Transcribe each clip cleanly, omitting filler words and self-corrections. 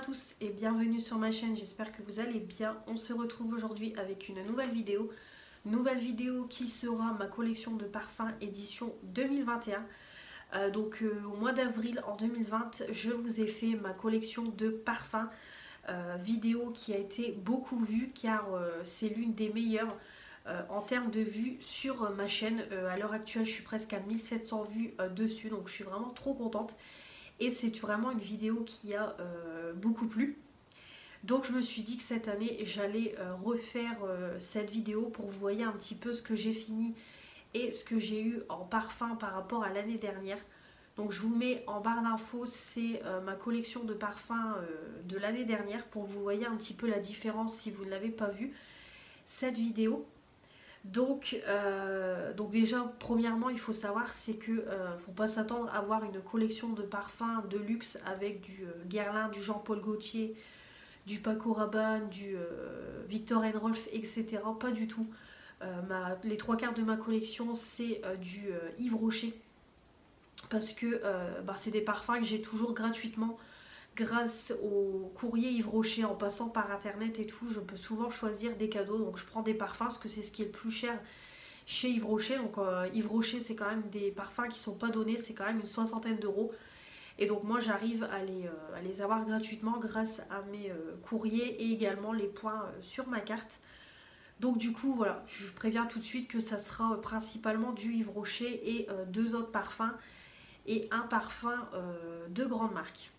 tous et bienvenue sur ma chaîne, j'espère que vous allez bien. On se retrouve aujourd'hui avec une nouvelle vidéo. Nouvelle vidéo qui sera ma collection de parfums édition 2021. Au mois d'avril en 2020, je vous ai fait ma collection de parfums. Vidéo qui a été beaucoup vue car c'est l'une des meilleures en termes de vues sur ma chaîne. À l'heure actuelle, je suis presque à 1700 vues dessus, donc je suis vraiment trop contente. Et c'est vraiment une vidéo qui a beaucoup plu. Donc je me suis dit que cette année j'allais refaire cette vidéo pour vous voyez un petit peu ce que j'ai fini et ce que j'ai eu en parfum par rapport à l'année dernière. Donc je vous mets en barre d'infos, c'est ma collection de parfums de l'année dernière pour vous voyez un petit peu la différence si vous ne l'avez pas vu cette vidéo. Donc déjà, premièrement, il faut savoir, c'est que faut pas s'attendre à avoir une collection de parfums de luxe avec du Guerlain, du Jean-Paul Gaultier, du Paco Rabanne, du Viktor & Rolf, etc. Pas du tout. Les trois quarts de ma collection, c'est du Yves Rocher. Parce que c'est des parfums que j'ai toujours gratuitement. Grâce au courrier Yves Rocher, en passant par internet et tout, je peux souvent choisir des cadeaux. Donc je prends des parfums parce que c'est ce qui est le plus cher chez Yves Rocher. Donc Yves Rocher, c'est quand même des parfums qui sont pas donnés, c'est quand même une soixantaine d'euros. Et donc moi j'arrive à les avoir gratuitement grâce à mes courriers et également les points sur ma carte. Donc du coup voilà, je préviens tout de suite que ça sera principalement du Yves Rocher et deux autres parfums et un parfum de grande marque.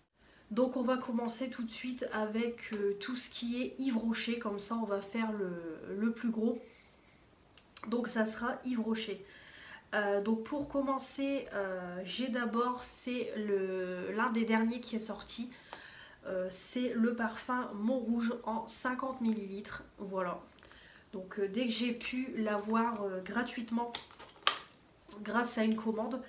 Donc on va commencer tout de suite avec tout ce qui est Yves Rocher, comme ça on va faire le plus gros. Donc ça sera Yves Rocher. Donc pour commencer, j'ai d'abord, c'est l'un des derniers qui est sorti. C'est le parfum Montrouge en 50 ml. Voilà. Donc dès que j'ai pu l'avoir gratuitement grâce à une commande,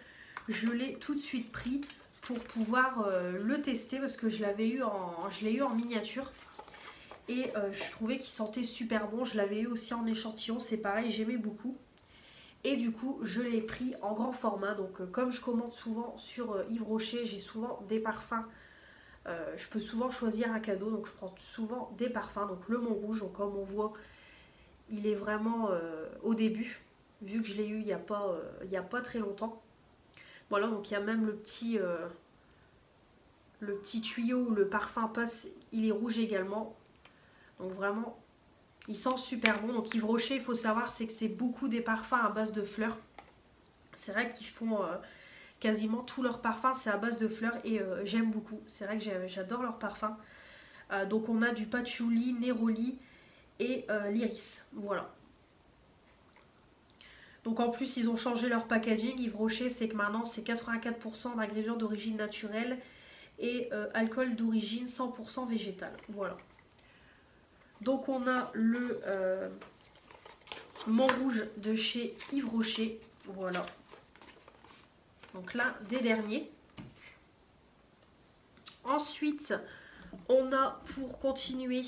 je l'ai tout de suite pris pour pouvoir le tester parce que je l'ai eu en miniature et je trouvais qu'il sentait super bon. Je l'avais eu aussi en échantillon, c'est pareil, j'aimais beaucoup et du coup je l'ai pris en grand format. Donc comme je commande souvent sur Yves Rocher, j'ai souvent des parfums, je peux souvent choisir un cadeau, donc je prends souvent des parfums. Donc le Montrouge, donc comme on voit, il est vraiment au début vu que je l'ai eu il n'y a pas très longtemps. Voilà, donc il y a même le petit tuyau où le parfum passe, il est rouge également. Donc vraiment, il sent super bon. Donc Yves Rocher, il faut savoir, c'est que c'est beaucoup des parfums à base de fleurs. C'est vrai qu'ils font quasiment tous leurs parfums, c'est à base de fleurs et j'aime beaucoup. C'est vrai que j'adore leurs parfums. Donc on a du patchouli, néroli et l'iris. Voilà. Donc en plus, ils ont changé leur packaging. Yves Rocher, c'est que maintenant, c'est 84% d'ingrédients d'origine naturelle et alcool d'origine 100% végétale. Voilà. Donc on a le Montrouge de chez Yves Rocher. Voilà. Donc l'un des derniers. Ensuite, on a pour continuer...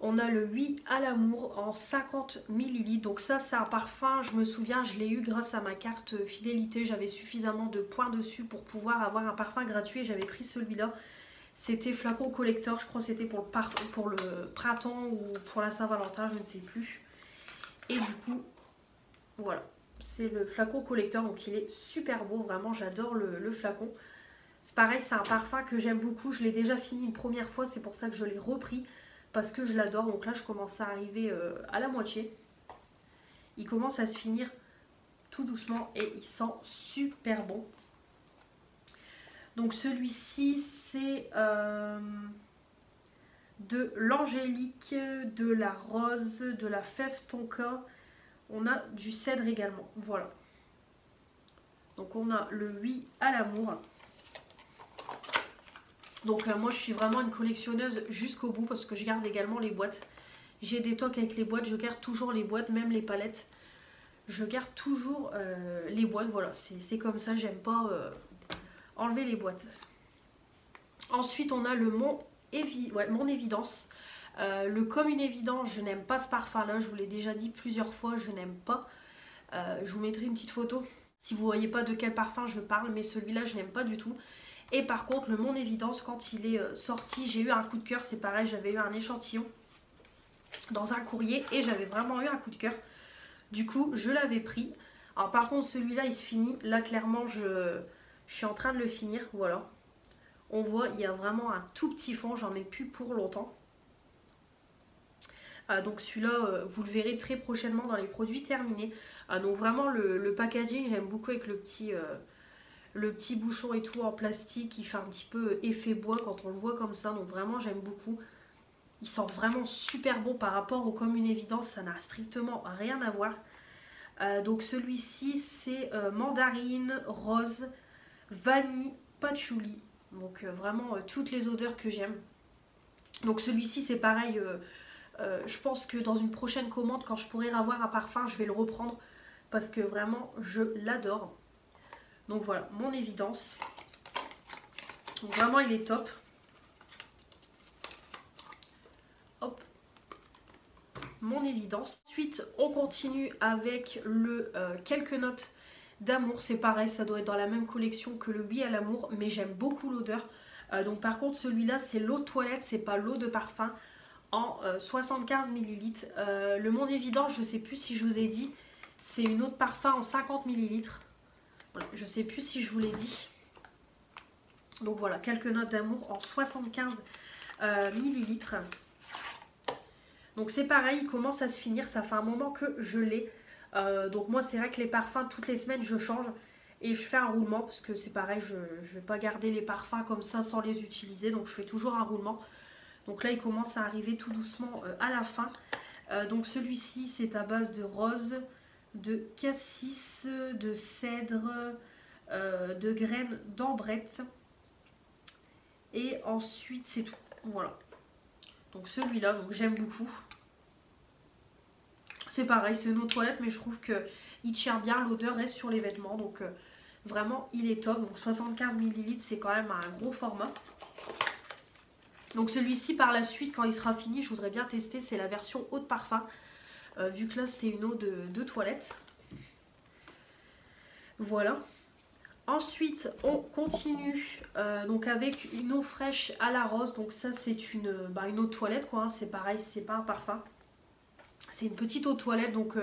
On a le Oui à l'amour en 50 ml. Donc ça, c'est un parfum, je me souviens, je l'ai eu grâce à ma carte fidélité. J'avais suffisamment de points dessus pour pouvoir avoir un parfum gratuit. J'avais pris celui-là. C'était flacon collector, je crois que c'était pour le printemps ou pour la Saint-Valentin, je ne sais plus. Et du coup, voilà. C'est le flacon collector, donc il est super beau. Vraiment, j'adore le flacon. C'est pareil, c'est un parfum que j'aime beaucoup. Je l'ai déjà fini une première fois, c'est pour ça que je l'ai repris. Parce que je l'adore. Donc là je commence à arriver à la moitié. Il commence à se finir tout doucement et il sent super bon. Donc celui-ci c'est de l'angélique, de la rose, de la fève tonka. On a du cèdre également. Voilà. Donc on a le Oui à l'amour. Donc moi je suis vraiment une collectionneuse jusqu'au bout parce que je garde également les boîtes. J'ai des tocs avec les boîtes, je garde toujours les boîtes, même les palettes. Je garde toujours les boîtes, voilà, c'est comme ça, j'aime pas enlever les boîtes. Ensuite on a le Mon Évidence. Le Comme une évidence, je n'aime pas ce parfum là, je vous l'ai déjà dit plusieurs fois, je n'aime pas. Je vous mettrai une petite photo si vous ne voyez pas de quel parfum je parle, mais celui-là je n'aime pas du tout. Et par contre le Mon Évidence, quand il est sorti, j'ai eu un coup de cœur. C'est pareil, j'avais eu un échantillon dans un courrier et j'avais vraiment eu un coup de cœur. Du coup je l'avais pris. Alors par contre celui-là il se finit. Là clairement je suis en train de le finir. Voilà. On voit il y a vraiment un tout petit fond. J'en ai plus pour longtemps. Donc celui-là vous le verrez très prochainement dans les produits terminés. Donc vraiment le packaging j'aime beaucoup avec le petit bouchon et tout en plastique qui fait un petit peu effet bois quand on le voit comme ça. Donc vraiment j'aime beaucoup. Il sent vraiment super bon par rapport au Comme une évidence. Ça n'a strictement rien à voir. Donc celui-ci c'est mandarine, rose, vanille, patchouli. Donc vraiment toutes les odeurs que j'aime. Donc celui-ci c'est pareil. Je pense que dans une prochaine commande, quand je pourrai avoir un parfum, je vais le reprendre. Parce que vraiment je l'adore. Donc voilà, Mon Évidence. Donc vraiment il est top. Hop. Mon Évidence. Ensuite on continue avec le Quelques notes d'amour. C'est pareil, ça doit être dans la même collection que le Oui à l'amour. Mais j'aime beaucoup l'odeur. Donc par contre celui-là c'est l'eau de toilette, c'est pas l'eau de parfum. En 75 ml. Le Mon Évidence, je sais plus si je vous ai dit, c'est une eau de parfum en 50 ml. Voilà, je sais plus si je vous l'ai dit. Donc voilà, Quelques notes d'amour en 75 ml. Donc c'est pareil, il commence à se finir, ça fait un moment que je l'ai. Donc moi c'est vrai que les parfums, toutes les semaines je change et je fais un roulement parce que c'est pareil, je ne vais pas garder les parfums comme ça sans les utiliser. Donc je fais toujours un roulement. Donc là il commence à arriver tout doucement à la fin. Donc celui-ci c'est à base de rose, de cassis, de cèdre, de graines d'ambrette. Et ensuite c'est tout. Voilà. Donc celui-là, j'aime beaucoup. C'est pareil, c'est une eau de toilette, mais je trouve qu'il tient bien, l'odeur reste sur les vêtements. Donc vraiment il est top. Donc 75 ml c'est quand même un gros format. Donc celui-ci par la suite quand il sera fini je voudrais bien tester, c'est la version eau de parfum. Vu que là c'est une eau de toilette. Voilà. Ensuite on continue donc avec une eau fraîche à la rose. Donc ça c'est une eau de toilette quoi, hein. C'est pareil, c'est pas un parfum. C'est une petite eau de toilette. Donc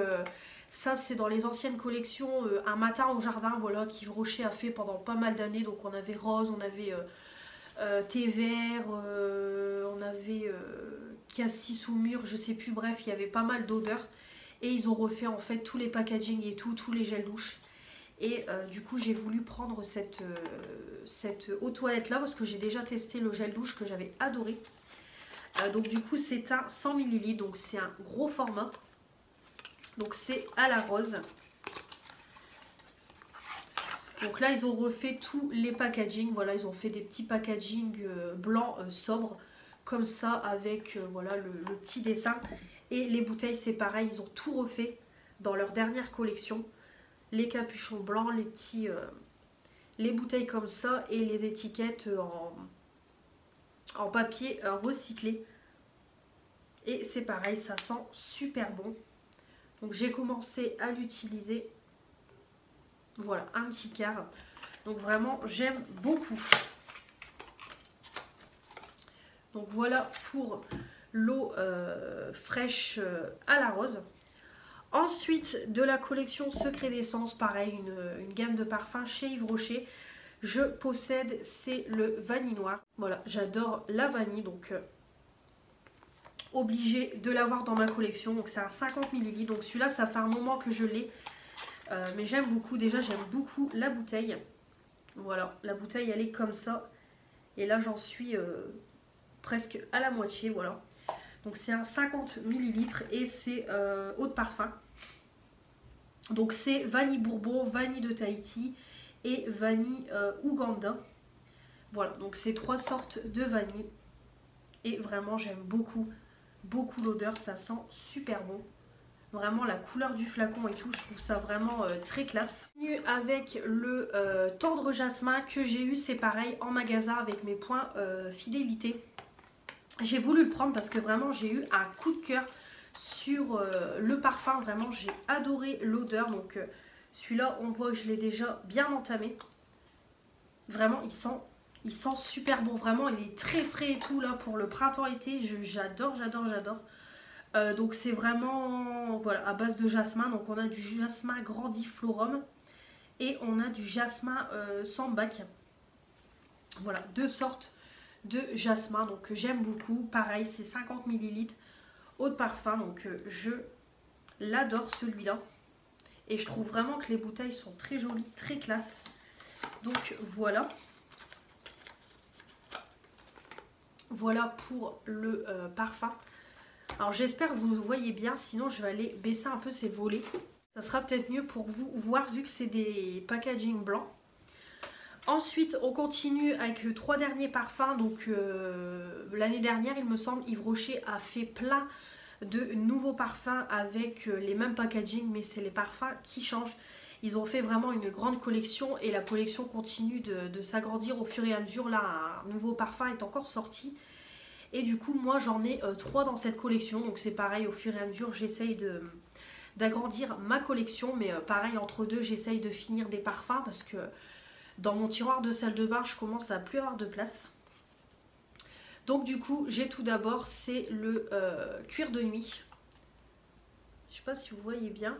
ça c'est dans les anciennes collections Un matin au jardin, voilà, qu'Yves Rocher a fait pendant pas mal d'années. Donc on avait rose, on avait thé vert, on avait cassis ou mûr, je sais plus, bref, il y avait pas mal d'odeurs. Et ils ont refait en fait tous les packaging et tout, tous les gels douche. Et du coup j'ai voulu prendre cette eau toilette là parce que j'ai déjà testé le gel douche que j'avais adoré. Donc du coup c'est un 100 ml, donc c'est un gros format. Donc c'est à la rose. Donc là ils ont refait tous les packaging, voilà, ils ont fait des petits packaging blancs sobres comme ça avec voilà le petit dessin. Et les bouteilles c'est pareil, ils ont tout refait dans leur dernière collection. Les capuchons blancs, les bouteilles comme ça et les étiquettes en papier recyclé. Et c'est pareil, ça sent super bon. Donc j'ai commencé à l'utiliser. Voilà, un petit quart. Donc vraiment, j'aime beaucoup. Donc voilà pour l'eau fraîche à la rose. Ensuite, de la collection Secret d'Essence, pareil, une gamme de parfums chez Yves Rocher. Je possède, c'est le vanille noir. Voilà, j'adore la vanille, donc obligée de l'avoir dans ma collection. Donc c'est un 50 ml. Donc celui-là, ça fait un moment que je l'ai. Mais j'aime beaucoup, déjà j'aime beaucoup la bouteille. Voilà, la bouteille elle est comme ça. Et là j'en suis presque à la moitié, voilà. Donc c'est un 50 ml et c'est eau de parfum. Donc c'est vanille Bourbon, vanille de Tahiti et vanille Ouganda. Voilà, donc c'est 3 sortes de vanille. Et vraiment j'aime beaucoup, beaucoup l'odeur, ça sent super bon. Vraiment la couleur du flacon et tout, je trouve ça vraiment très classe. Avec le tendre jasmin que j'ai eu, c'est pareil, en magasin avec mes points fidélité. J'ai voulu le prendre parce que vraiment j'ai eu un coup de cœur sur le parfum. Vraiment j'ai adoré l'odeur. Donc celui-là on voit que je l'ai déjà bien entamé. Vraiment il Il sent super bon, vraiment, il est très frais et tout là pour le printemps-été. J'adore, j'adore, j'adore. Donc c'est vraiment voilà, à base de jasmin. Donc on a du jasmin grandiflorum et on a du jasmin sambac. Voilà, deux sortes de jasmin. Donc j'aime beaucoup. Pareil, c'est 50 ml eau de parfum. Donc je l'adore celui-là. Et je trouve vraiment que les bouteilles sont très jolies, très classe. Donc voilà. Voilà pour le parfum. Alors j'espère que vous voyez bien, sinon je vais aller baisser un peu ces volets. Ça sera peut-être mieux pour vous voir vu que c'est des packaging blancs. Ensuite on continue avec les 3 derniers parfums. Donc l'année dernière il me semble Yves Rocher a fait plein de nouveaux parfums avec les mêmes packaging, mais c'est les parfums qui changent. Ils ont fait vraiment une grande collection et la collection continue de s'agrandir au fur et à mesure. Là, un nouveau parfum est encore sorti. Et du coup, moi, j'en ai 3 dans cette collection. Donc c'est pareil, au fur et à mesure, j'essaye d'agrandir ma collection. Mais pareil, entre deux, j'essaye de finir des parfums parce que dans mon tiroir de salle de bain, je commence à plus avoir de place. Donc du coup, j'ai tout d'abord, c'est le cuir de nuit. Je sais pas si vous voyez bien.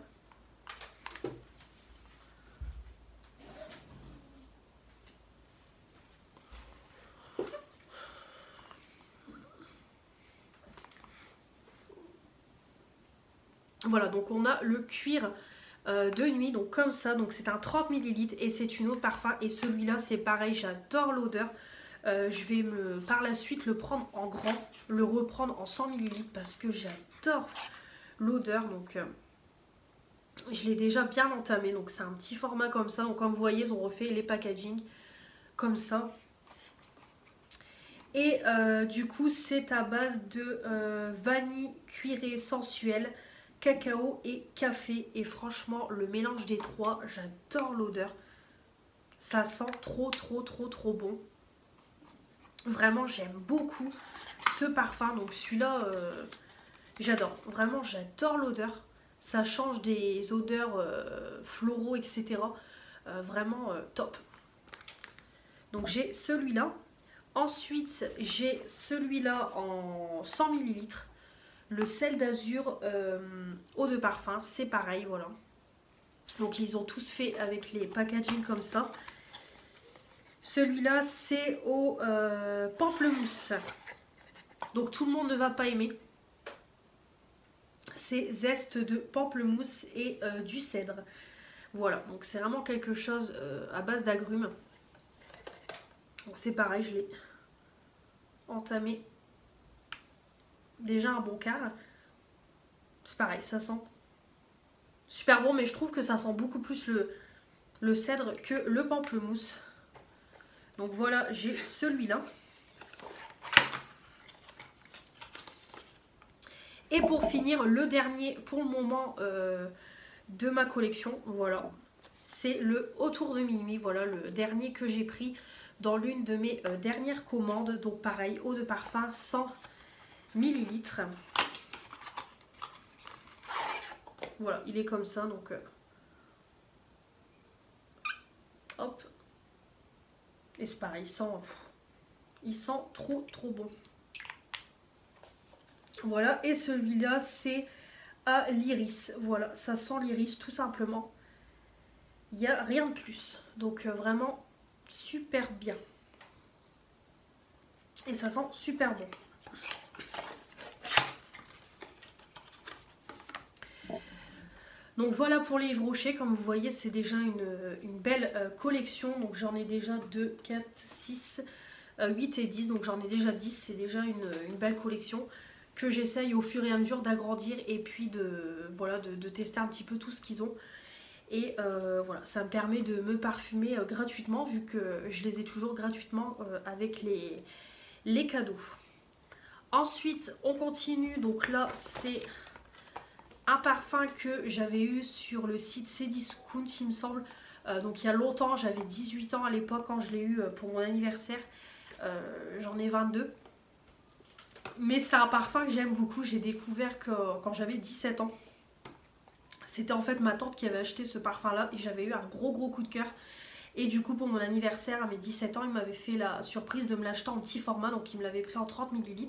Voilà, donc on a le cuir de nuit, donc comme ça, donc c'est un 30 ml et c'est une eau de parfum. Et celui-là, c'est pareil, j'adore l'odeur. Je vais par la suite le prendre en grand, le reprendre en 100 ml parce que j'adore l'odeur. Donc je l'ai déjà bien entamé, donc c'est un petit format comme ça. Donc comme vous voyez, ils ont refait les packaging comme ça. Et du coup, c'est à base de vanille cuirée sensuelle, cacao et café. Et franchement, le mélange des trois, j'adore l'odeur. Ça sent trop, trop, trop, trop bon. Vraiment, j'aime beaucoup ce parfum. Donc celui-là, j'adore. Vraiment, j'adore l'odeur. Ça change des odeurs floraux, etc. Vraiment top. Donc j'ai celui-là. Ensuite, j'ai celui-là en 100 ml. Le sel d'azur eau de parfum. C'est pareil, voilà. Donc ils ont tous fait avec les packaging comme ça. Celui-là, c'est au pamplemousse. Donc tout le monde ne va pas aimer. C'est zeste de pamplemousse et du cèdre. Voilà, donc c'est vraiment quelque chose à base d'agrumes. Donc c'est pareil, je l'ai entamé déjà un bon quart. C'est pareil, ça sent super bon, mais je trouve que ça sent beaucoup plus le cèdre que le pamplemousse. Donc voilà, j'ai celui-là. Et pour finir, le dernier pour le moment de ma collection, voilà, c'est le Autour de minuit. Voilà, le dernier que j'ai pris dans l'une de mes dernières commandes. Donc pareil, eau de parfum 100 ml. Voilà, il est comme ça, donc hop. Et c'est pareil, il sent trop trop bon. Voilà, et celui-là c'est à l'iris. Voilà, ça sent l'iris tout simplement. Il n'y a rien de plus. Donc vraiment super bien. Et ça sent super bon. Donc voilà pour les Yves Rocher, comme vous voyez c'est déjà une belle collection. Donc j'en ai déjà 2, 4, 6, 8 et 10. Donc j'en ai déjà 10, c'est déjà une belle collection que j'essaye au fur et à mesure d'agrandir et puis de tester un petit peu tout ce qu'ils ont. Et voilà, ça me permet de me parfumer gratuitement vu que je les ai toujours gratuitement avec les cadeaux. Ensuite on continue, donc là c'est un parfum que j'avais eu sur le site Cdiscount il me semble. Donc il y a longtemps, j'avais 18 ans à l'époque quand je l'ai eu pour mon anniversaire. J'en ai 22. Mais c'est un parfum que j'aime beaucoup, j'ai découvert quand j'avais 17 ans. C'était en fait ma tante qui avait acheté ce parfum là et j'avais eu un gros coup de cœur. Et du coup pour mon anniversaire à mes 17 ans, il m'avait fait la surprise de me l'acheter en petit format, donc il me l'avait pris en 30 ml.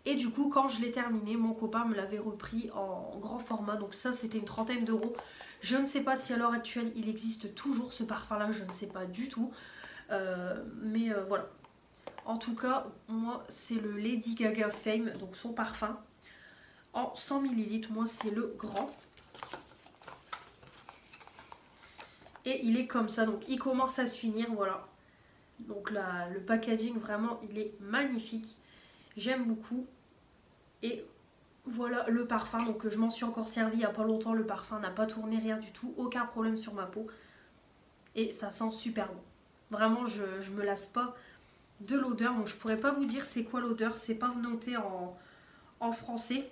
Et du coup quand je l'ai terminé, mon copain me l'avait repris en grand format, donc ça c'était une trentaine d'euros. Je ne sais pas si à l'heure actuelle il existe toujours ce parfum là, je ne sais pas du tout. Mais voilà. En tout cas, moi c'est le Lady Gaga Fame, donc son parfum en 100 ml, moi c'est le grand. Et il est comme ça, donc il commence à se finir, voilà. Donc là, le packaging vraiment il est magnifique, j'aime beaucoup. Et voilà le parfum, donc je m'en suis encore servi il n'y a pas longtemps, le parfum n'a pas tourné, rien du tout, aucun problème sur ma peau. Et ça sent super bon. Vraiment, je me lasse pas de l'odeur, donc je pourrais pas vous dire c'est quoi l'odeur, c'est pas noté en français.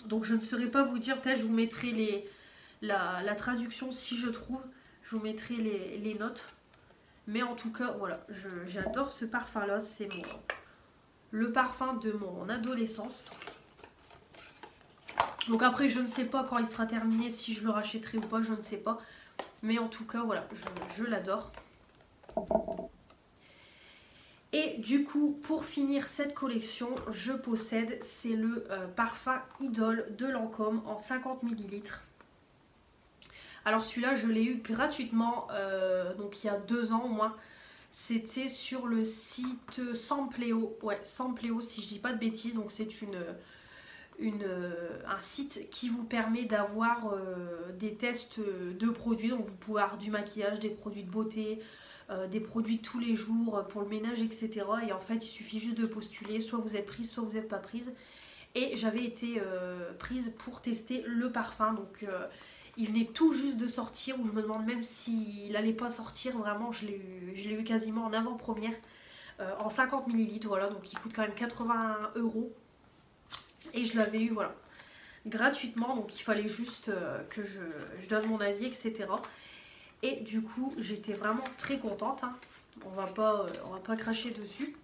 Donc je ne saurais pas vous dire, peut-être je vous mettrai la traduction si je trouve, je vous mettrai les notes. Mais en tout cas, voilà, j'adore ce parfum là, c'est le parfum de mon adolescence. Donc après je ne sais pas quand il sera terminé, si je le rachèterai ou pas, je ne sais pas. Mais en tout cas voilà, je l'adore. Et du coup pour finir cette collection, je possède, c'est le parfum Idole de Lancôme en 50 ml. Alors celui-là je l'ai eu gratuitement, donc il y a 2 ans au moins. C'était sur le site Sampléo, ouais Sampléo si je dis pas de bêtises, donc c'est un site qui vous permet d'avoir des tests de produits, donc vous pouvez avoir du maquillage, des produits de beauté, des produits de tous les jours pour le ménage, etc. Et en fait il suffit juste de postuler, soit vous êtes prise, soit vous n'êtes pas prise. Et j'avais été prise pour tester le parfum, donc il venait tout juste de sortir, où je me demande même s'il n'allait pas sortir, vraiment je l'ai eu quasiment en avant-première, en 50 ml, voilà, donc il coûte quand même 80 €. Et je l'avais eu, voilà, gratuitement, donc il fallait juste que je donne mon avis, etc. Et du coup j'étais vraiment très contente, hein. On va pas cracher dessus.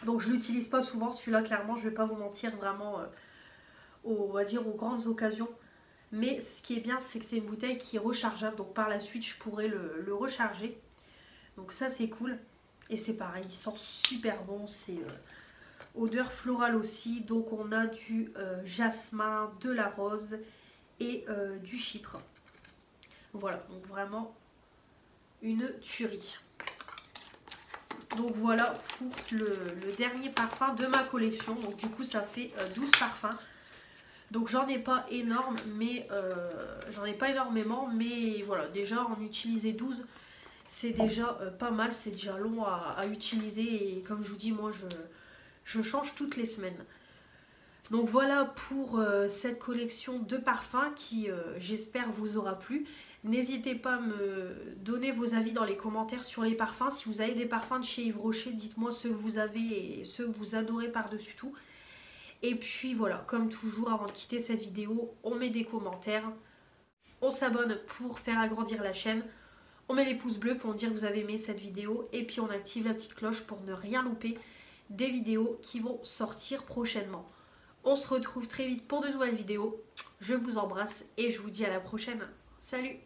Donc je l'utilise pas souvent celui-là, clairement, je vais pas vous mentir, vraiment on va dire aux grandes occasions. Mais ce qui est bien, c'est que c'est une bouteille qui est rechargeable, donc par la suite je pourrais le recharger. Donc ça c'est cool. Et c'est pareil, il sent super bon, c'est odeur florale aussi. Donc on a du jasmin, de la rose et du chypre. Voilà, donc vraiment une tuerie. Donc voilà pour le dernier parfum de ma collection. Donc du coup ça fait 12 parfums. Donc j'en ai pas énorme, mais j'en ai pas énormément, mais voilà, déjà en utiliser 12, c'est déjà pas mal, c'est déjà long à utiliser. Et comme je vous dis, moi je change toutes les semaines. Donc voilà pour cette collection de parfums qui j'espère vous aura plu. N'hésitez pas à me donner vos avis dans les commentaires sur les parfums. Si vous avez des parfums de chez Yves Rocher, dites-moi ceux que vous avez et ceux que vous adorez par-dessus tout. Et puis voilà, comme toujours, avant de quitter cette vidéo, on met des commentaires, on s'abonne pour faire agrandir la chaîne, on met les pouces bleus pour dire que vous avez aimé cette vidéo et puis on active la petite cloche pour ne rien louper des vidéos qui vont sortir prochainement. On se retrouve très vite pour de nouvelles vidéos. Je vous embrasse et je vous dis à la prochaine. Salut!